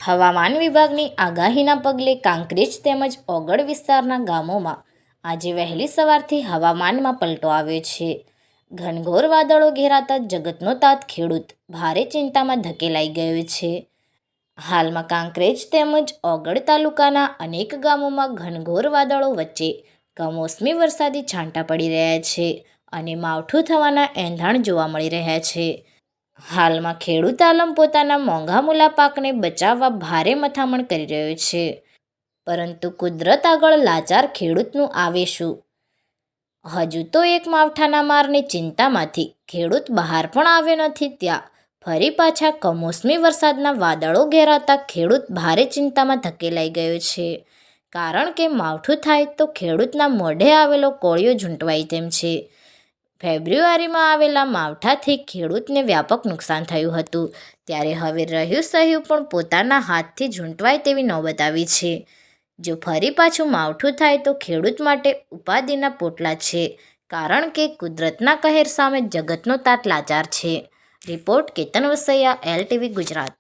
હવામાન વિભાગની આગાહીના પગલે કાંકરેજ તેમજ ઓગળ વિસ્તારના ગામોમાં આજે વહેલી સવારથી હવામાનમાં પલટો આવ્યો છે. ઘનઘોર વાદળો ઘેરાતા જગતનો તાત ખેડૂત ભારે ચિંતામાં ધકેલાઈ ગયો છે. હાલમાં કાંકરેજ તેમજ ઓગળ તાલુકાના અનેક ગામોમાં ઘનઘોર વાદળો વચ્ચે કમોસમી વરસાદી છાંટા પડી રહ્યા છે અને માવઠું થવાના એંધાણ જોવા મળી રહ્યા છે. હાલમાં ખેડૂત આલમ પોતાના મોંઘા મૂલા પાકને બચાવવા ભારે મથામણ કરી રહ્યો છે, પરંતુ કુદરત આગળ લાચાર ખેડૂતનું આવે શું? હજુ તો એક માવઠાના મારની ચિંતામાંથી ખેડૂત બહાર પણ આવ્યો નથી, ત્યાં ફરી પાછા કમોસમી વરસાદના વાદળો ઘેરાતા ખેડૂત ભારે ચિંતામાં ધકેલાઈ ગયો છે. કારણ કે માવઠું થાય તો ખેડૂતના મોઢે આવેલો કોળિયો ઝૂંટવાય તેમ છે. ફેબ્રુઆરીમાં આવેલા માવઠાથી ખેડૂતને વ્યાપક નુકસાન થયું હતું, ત્યારે હવે રહ્યું સહ્યું પણ પોતાના હાથથી ઝૂંટવાય તેવી નોબત આવી છે. જો ફરી પાછું માવઠું થાય તો ખેડૂત માટે ઉપાધિના પોટલા છે, કારણ કે કુદરતના કહેર સામે જગતનો તાત લાચાર છે. Report Ketan Vasaiya, LTV Gujarat.